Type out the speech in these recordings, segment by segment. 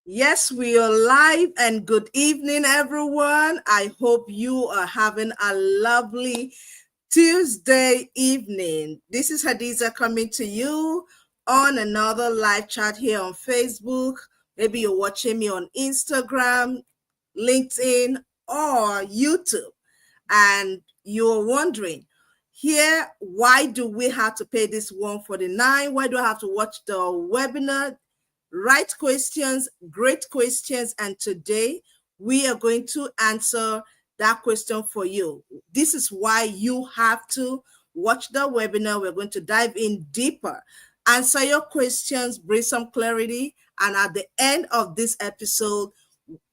Yes, we are live and good evening, everyone. I hope you are having a lovely Tuesday evening. This is Hadiza coming to you on another live chat here on Facebook. Maybe you're watching me on Instagram, LinkedIn, or YouTube, and you're wondering, here, why do we have to pay this 149? Why do I have to watch the webinar? Right questions, great questions. And today we are going to answer that question for you. This is why you have to watch the webinar. We're going to dive in deeper, answer your questions, bring some clarity. And at the end of this episode,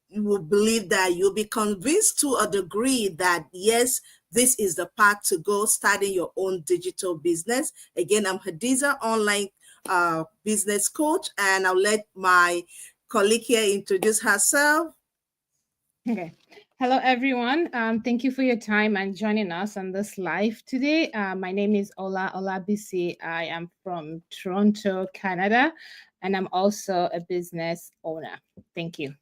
you will believe that you'll be convinced to a degree that yes, this is the path to go starting your own digital business. Again, I'm Hadiza, online business coach, and I'll let my colleague here introduce herself. Okay. Hello, everyone. Thank you for your time and joining us on this live today. My name is Ola Olabisi. I am from Toronto, Canada, and I'm also a business owner. Thank you.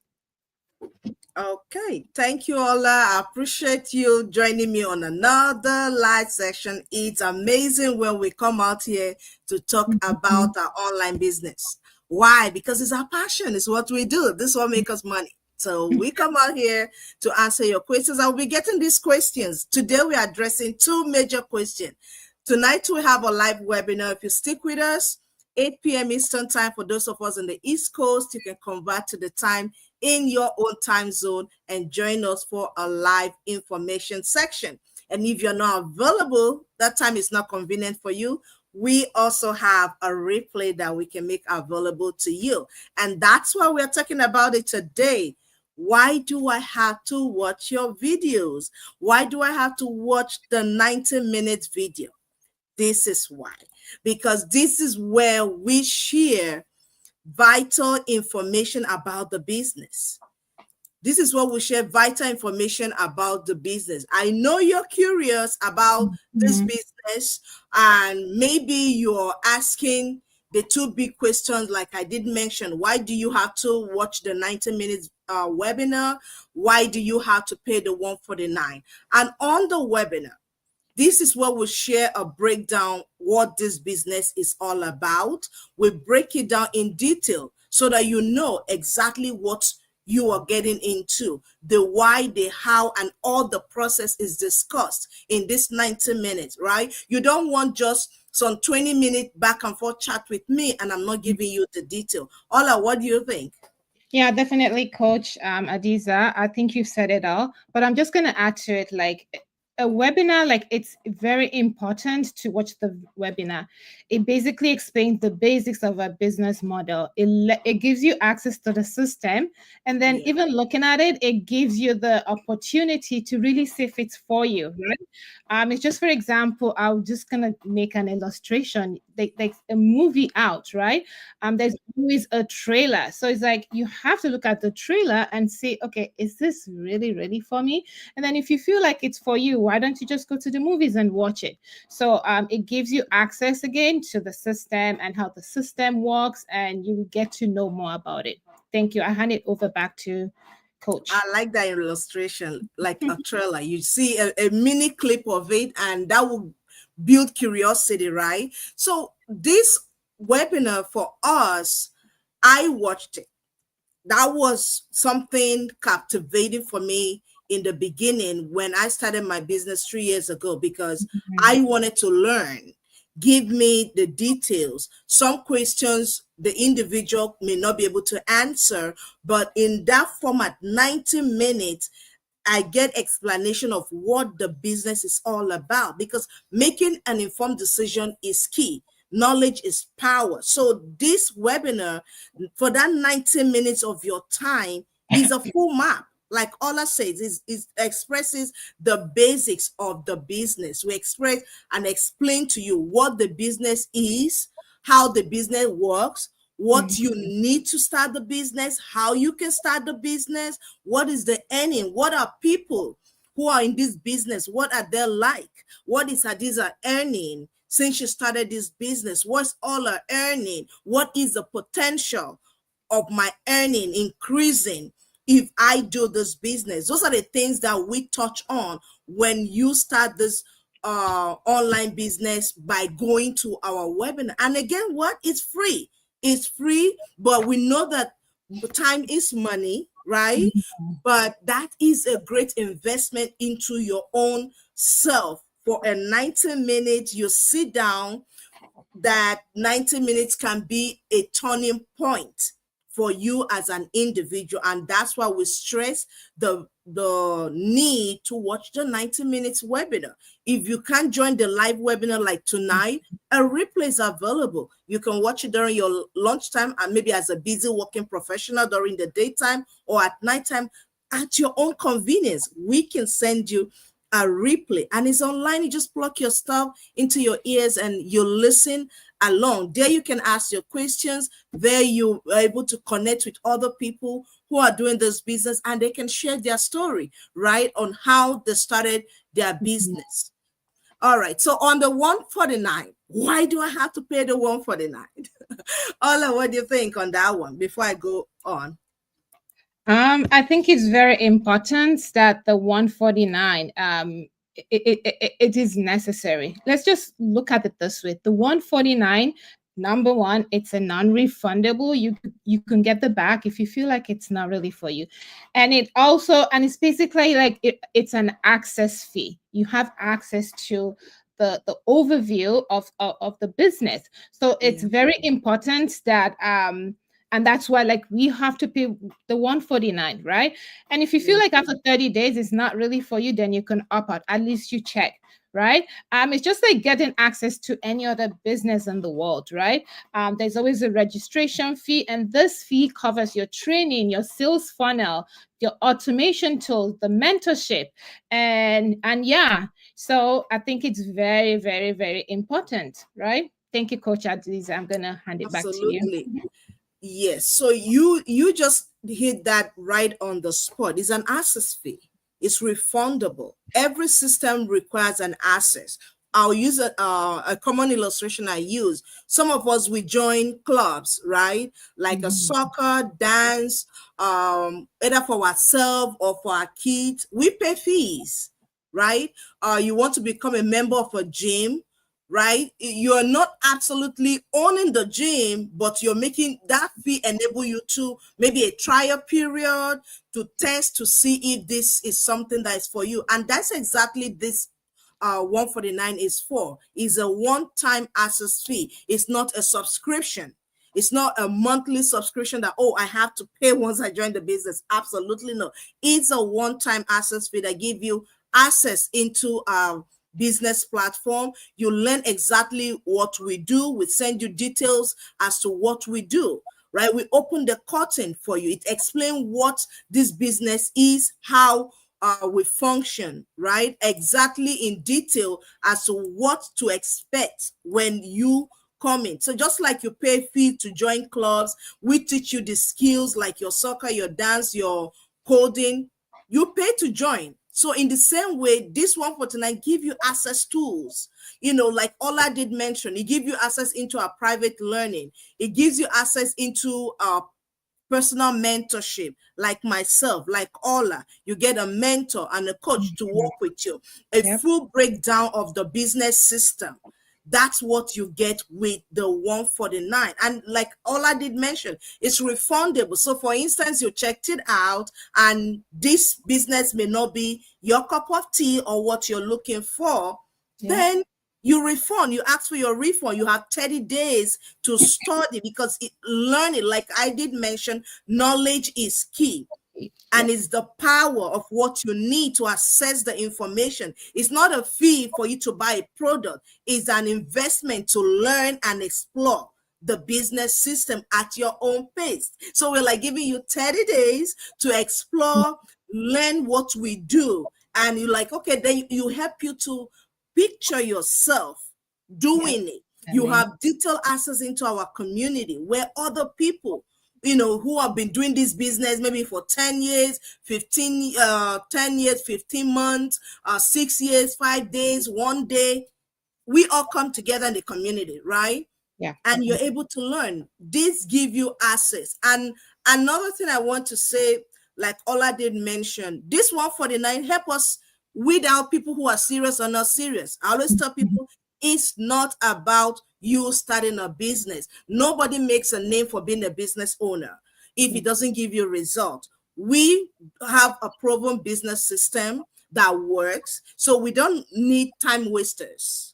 Okay, thank you, Ola. I appreciate you joining me on another live session. It's amazing when we come out here to talk about our online business. Why? Because it's our passion, it's what we do. This is what makes us money. So we come out here to answer your questions. I'll be getting these questions. Today we're addressing two major questions. Tonight we have a live webinar. If you stick with us, 8 p.m. Eastern time for those of us on the East Coast, you can convert to the time in your own time zone and join us for a live information section. And if you're not available, that time is not convenient for you, we also have a replay that we can make available to you. And that's why we're talking about it today. Why do I have to watch your videos? Why do I have to watch the 90-minute video? This is why. Because this is where we share vital information about the business. This is what we share vital information about the business. I know you're curious about this business, and maybe you're asking the two big questions, like I did mention. Why do you have to watch the 90 minutes webinar? Why do you have to pay the 149? And on the webinar, this is where we share a breakdown what this business is all about. We break it down in detail so that you know exactly what you are getting into. The why, the how, and all the process is discussed in this 90 minutes, right? You don't want just some 20-minute back and forth chat with me and I'm not giving you the detail. Ola, what do you think? Yeah, definitely, Coach Adiza. I think you've said it all, but I'm just going to add to it like a webinar, like it's very important to watch the webinar. It basically explains the basics of a business model. It gives you access to the system. And then Yeah. even looking at it, it gives you the opportunity to really see if it's for you, right? It's just, for example, I'm just going to make an illustration. Like a movie out, right? There's always a trailer. So it's like you have to look at the trailer and say, okay, is this really, really for me? And then if you feel like it's for you, why don't you just go to the movies and watch it? So it gives you access again to the system and how the system works, and you get to know more about it. Thank you. I hand it over back to I Coach. like that illustration, like a trailer. You see a mini clip of it, and that will build curiosity, right? So, this webinar for us, I watched it. That was something captivating for me in the beginning when I started my business 3 years ago, because I wanted to learn. Give me the details. Some questions the individual may not be able to answer, but in that format, 90 minutes, I get explanation of what the business is all about, because making an informed decision is key. Knowledge is power. So this webinar, for that 90 minutes of your time, is a full map. Like Ola says, it expresses the basics of the business. We express and explain to you what the business is, how the business works, what you need to start the business, how you can start the business, what is the earning, what are people who are in this business, what are they like, what is Hadiza earning since she started this business, what's all her earning, what is the potential, of my earning increasing if I do this business? Those are the things that we touch on when you start this online business by going to our webinar. And again, what? It's free. It's free, but we know that time is money, right? But that is a great investment into your own self. For a 90 minutes, you sit down, that 90 minutes can be a turning point for you as an individual. And that's why we stress the need to watch the 90 minutes webinar. If you can't join the live webinar like tonight, a replay is available. You can watch it during your lunchtime and maybe as a busy working professional during the daytime or at nighttime at your own convenience. We can send you a replay and it's online. You just plug your stuff into your ears and you listen along. There you can ask your questions. There you are able to connect with other people who are doing this business and they can share their story, right, on how they started their business. All right, so on the 149, why do I have to pay the 149? Ola, what do you think on that one before I go on? I think it's very important that the 149 it is necessary. Let's just look at it this way. The 149, number one, it's a non-refundable. You can get the back if you feel like it's not really for you. And it's basically like it's an access fee. You have access to the overview of the business. So it's very important that and that's why like we have to pay the 149, right? And if you feel like after 30 days it's not really for you, then you can opt out. At least you check, right? It's just like getting access to any other business in the world, right? There's always a registration fee, and this fee covers your training, your sales funnel, your automation tools, the mentorship, and yeah. So I think it's very, very, very important, right? Thank you, Coach Adliza. I'm gonna hand it back to you. Absolutely. Yes. So you just hit that right on the spot. It's an access fee. It's refundable. Every system requires an access. I'll use a common illustration I use. Some of us, we join clubs, right? Like a soccer, dance, either for ourselves or for our kids. We pay fees, right? You want to become a member of a gym, right? You're not absolutely owning the gym, but you're making that fee enable you to maybe a trial period to test to see if this is something that is for you. And that's exactly this 149 is for. Is a one-time access fee. It's not a subscription. It's not a monthly subscription that, oh, I have to pay once I join the business. Absolutely no. It's a one-time access fee that give you access into our business platform. You learn exactly what we do. We send you details as to what we do, right? We open the curtain for you. It explains what this business is, how we function, right? Exactly in detail as to what to expect when you come in. So just like you pay fee to join clubs, we teach you the skills like your soccer, your dance, your coding. You pay to join. So in the same way, this 149 give you access tools, like Ola did mention, it gives you access into our private learning. It gives you access into our personal mentorship, like myself, like Ola. You get a mentor and a coach to work with you. A full breakdown of the business system. That's what you get with the 149. And like Ola did mention, it's refundable. So for instance, you checked it out and this business may not be your cup of tea or what you're looking for, then you refund. You ask for your refund. You have 30 days to study because learning, like I did mention, knowledge is key. And it's the power of what you need to access the information. It's not a fee for you to buy a product. It's an investment to learn and explore the business system at your own pace. So we're like giving you 30 days to explore, learn what we do. And you're like, okay, then you help you to picture yourself doing it. You have detailed access into our community where other people who have been doing this business maybe for 10 years, 10 years, 15 months, 6 years, 5 days, 1 day. We all come together in the community, right? Yeah. and you're able to learn. This give you access. And another thing I want to say, like Ola did mention, this 149 help us weed out people who are serious or not serious. I always tell people it's not about you starting a business. Nobody makes a name for being a business owner if it doesn't give you a result. We have a proven business system that works, so we don't need time wasters.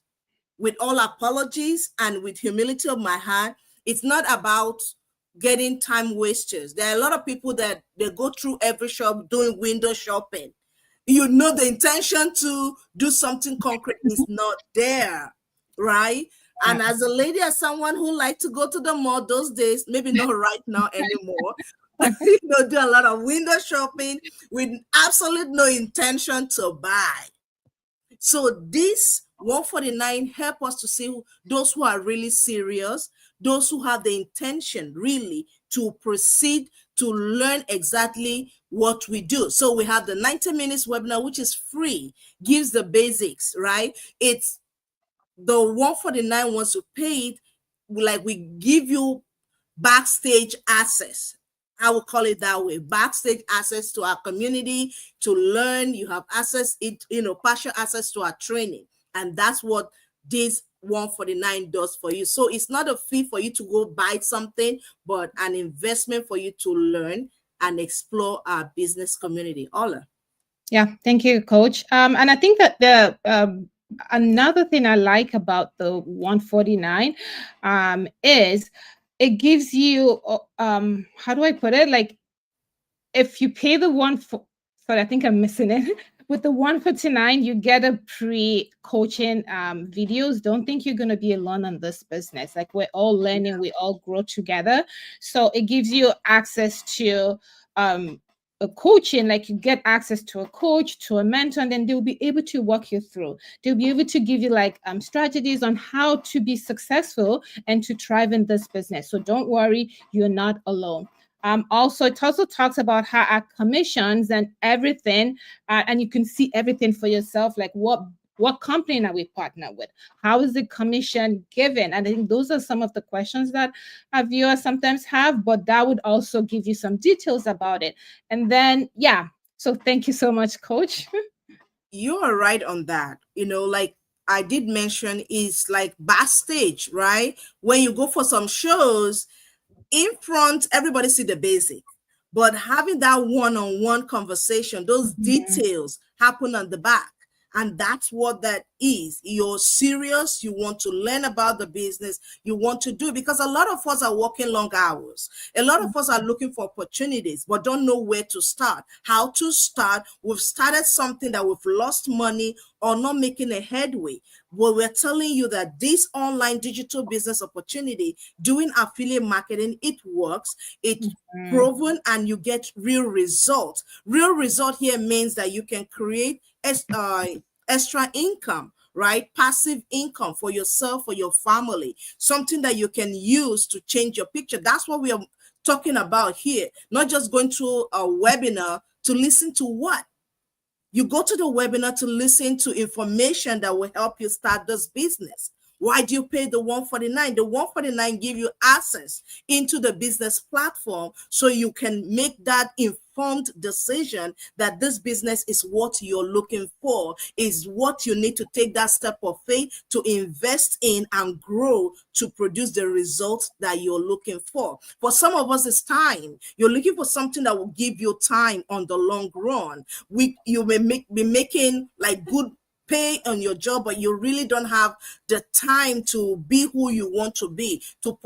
With all apologies and with humility of my heart, it's not about getting time wasters. There are a lot of people that they go through every shop doing window shopping. You know, the intention to do something concrete is not there, right? Yeah. And as a lady, as someone who liked to go to the mall those days, maybe not right now anymore, do a lot of window shopping with absolute no intention to buy. So this 149 help us to see those who are really serious, those who have the intention really to proceed to learn exactly what we do. So we have the 90 minutes webinar, which is free, gives the basics, right? It's the 149 wants to pay it, like we give you backstage access. I will call it that way. Backstage access to our community to learn. You have access, partial access to our training. And that's what this 149 does for you. So it's not a fee for you to go buy something, but an investment for you to learn and explore our business community. Ola. Yeah, thank you, Coach. And I think that the another thing I like about the 149 is it gives you how do I put it? Like if you pay the one for, sorry, I think I'm missing it. With the 149, you get a pre-coaching videos. Don't think you're gonna be alone on this business. Like we're all learning, we all grow together. So it gives you access to a coaching, like you get access to a coach, to a mentor, and then they'll be able to walk you through. They'll be able to give you like strategies on how to be successful and to thrive in this business. So don't worry, you're not alone. Also, it also talks about how our commissions and everything, and you can see everything for yourself, like what company are we partner with? How is the commission given? And I think those are some of the questions that our viewers sometimes have, but that would also give you some details about it. And then, yeah. So thank you so much, Coach. You are right on that. Like I did mention, is like backstage, right? When you go for some shows, in front, everybody see the basic, but having that one-on-one conversation, those details happen on the back. And that's what that is. You're serious. You want to learn about the business. You want to do it, because a lot of us are working long hours. A lot of us are looking for opportunities, but don't know where to start, how to start. We've started something that we've lost money or not making a headway. Well, we're telling you that this online digital business opportunity, doing affiliate marketing, it works. It's proven, and you get real results. Real result here means that you can create extra income, right? Passive income for yourself, for your family, something that you can use to change your picture. That's what we are talking about here. Not just going to a webinar to listen to what? You go to the webinar to listen to information that will help you start this business. Why do you pay the 149? The 149 give you access into the business platform so you can make that informed decision that this business is what you're looking for, is what you need to take that step of faith to invest in and grow to produce the results that you're looking for. For some of us, it's time. You're looking for something that will give you time on the long run. You may be making like good pay on your job, but you really don't have the time to be who you want to be, to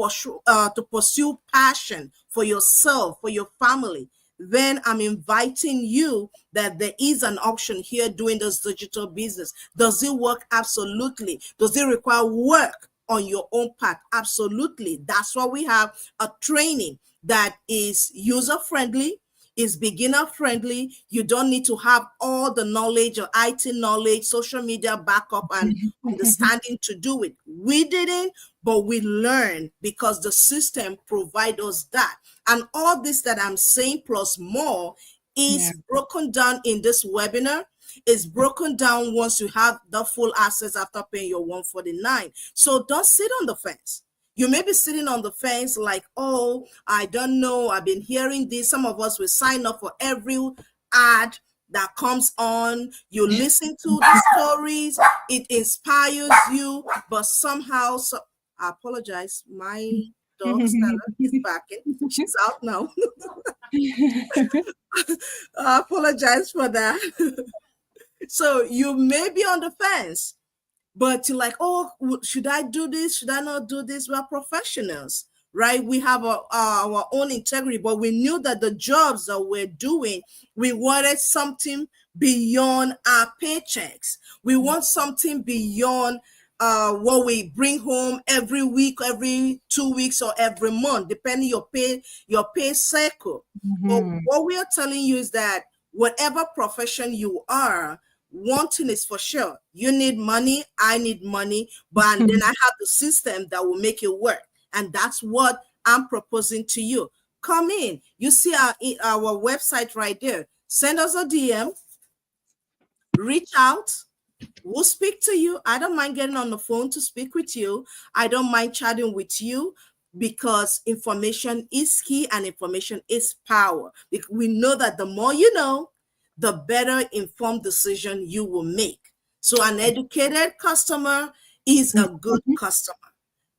pursue passion for yourself, for your family. Then I'm inviting you that there is an option here doing this digital business. Does it work? Absolutely. Does it require work on your own part? Absolutely. That's why we have a training that is user-friendly, is beginner friendly. You don't need to have all the knowledge or IT knowledge, social media backup, and understanding to do it. We didn't, but we learned because the system provides us that. And all this that I'm saying plus more is broken down in this webinar. Is broken down once you have the full access after paying your 149. So don't sit on the fence. You may be sitting on the fence like, oh, I don't know, I've been hearing this. Some of us will sign up for every ad that comes on. You listen to the stories, it inspires you, but somehow, I apologize, my dog Stella is backing. She's out now. I apologize for that. So you may be on the fence, but you're like, oh, should I do this? Should I not do this? We're professionals, right? We have our own integrity, but we knew that the jobs that we're doing, we wanted something beyond our paychecks. We want something beyond what we bring home every week, every 2 weeks, or every month, depending your pay cycle. But what we are telling you is that whatever profession you are, one thing is for sure: you need money, I need money, but and then I have the system that will make it work, and that's what I'm proposing to you. Come in. You see our website right there. Send us a DM. Reach out. We'll speak to you. I don't mind getting on the phone to speak with you. I don't mind chatting with you, because information is key and information is power. We know that the more you know, the better informed decision you will make. So an educated customer is a good customer.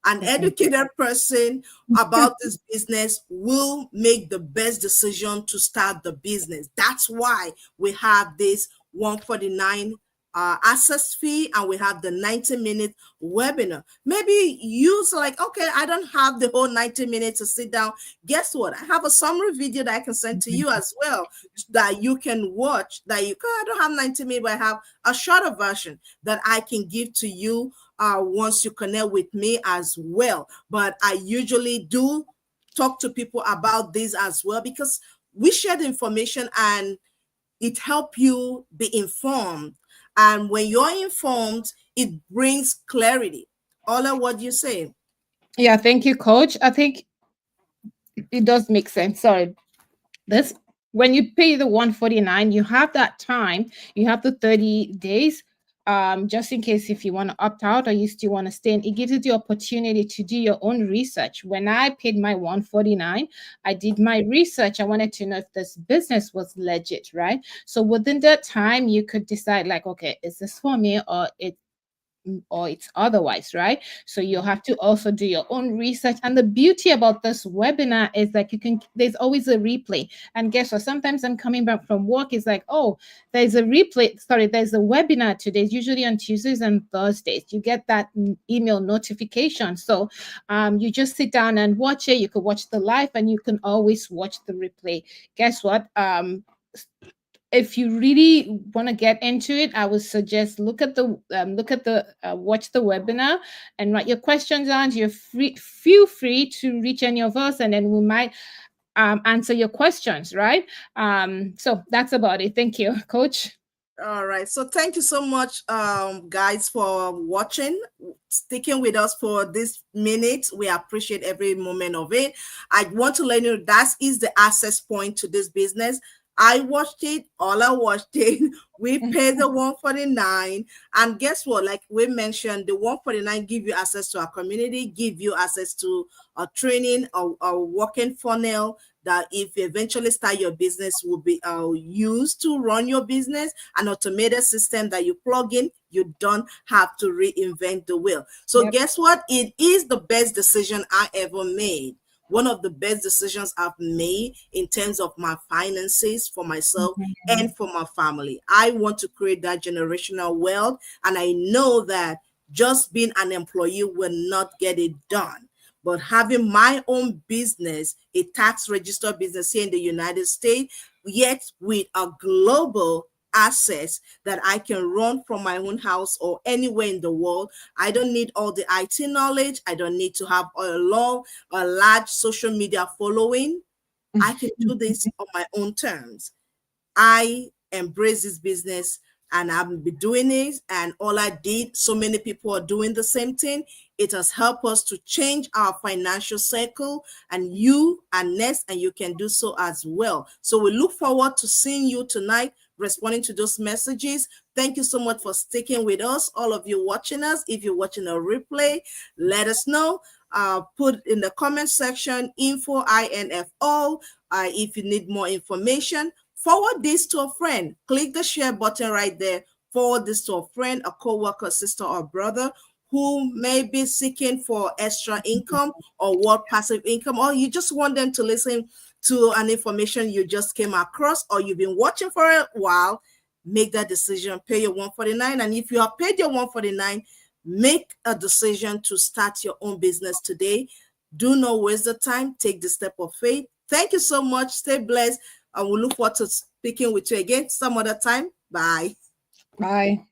An educated person about this business will make the best decision to start the business. That's why we have this 149 access fee, and we have the 90-minute webinar. Maybe you's like, okay, I don't have the whole 90 minutes to sit down. Guess what? I have a summary video that I can send to you as well, that you can watch. That you can, I don't have 90 minutes, but I have a shorter version that I can give to you once you connect with me as well. But I usually do talk to people about this as well, because we share the information and it helps you be informed. And when you're informed, it brings clarity. Ola, what do you say? Yeah, thank you, Coach. I think it does make sense. Sorry. This When you pay the 149, you have that time, you have the 30 days, just in case if you want to opt out or you still want to stay in. It gives you the opportunity to do your own research. When I paid my 149, I did my research. I wanted to know if this business was legit, right? So within that time, you could decide like, okay, is this for me, or it's otherwise, right? So you'll have to also do your own research. And the beauty about this webinar is that there's always a replay. And guess what? Sometimes I'm coming back from work, it's like, oh, there's a webinar today. It's usually on Tuesdays and Thursdays. You get that email notification. So you just sit down and watch it. You could watch the live, and you can always watch the replay. Guess what? If you really want to get into it, I would suggest watch the webinar and write your questions down. Feel free to reach any of us, and then we might answer your questions, right? So that's about it. Thank you, Coach. All right. So thank you so much, guys, for watching, sticking with us for this minute. We appreciate every moment of it. I want to let you know that is the access point to this business. I watched it, Ola watched it. We paid the 149. And guess what? Like we mentioned, the 149 give you access to our community, give you access to a training, a working funnel that if you eventually start your business will be used to run your business, an automated system that you plug in. You don't have to reinvent the wheel. So yep. Guess what? It is the best decision I ever made. One of the best decisions I've made in terms of my finances for myself and for my family. I want to create that generational wealth. And I know that just being an employee will not get it done. But having my own business, a tax registered business here in the United States, yet with a global access that I can run from my own house or anywhere in the world. I don't need all the IT knowledge. I don't need to have a large social media following. I can do this on my own terms. I embrace this business and I've been doing it, and all I did, so many people are doing the same thing. It has helped us to change our financial cycle, and you are next, and you can do so as well. So we look forward to seeing you tonight, responding to those messages. Thank you so much for sticking with us, all of you watching us. If you're watching a replay, let us know. put in the comment section info info. If you need more information, forward this to a friend. Click the share button right there. Forward this to a friend, a co-worker, sister, or brother who may be seeking for extra income or work passive income, or you just want them to listen to an information you just came across or you've been watching for a while. Make that decision, pay your $149. And if you have paid your $149, make a decision to start your own business today. Do not waste the time. Take the step of faith. Thank you so much. Stay blessed. And we'll look forward to speaking with you again some other time. Bye. Bye.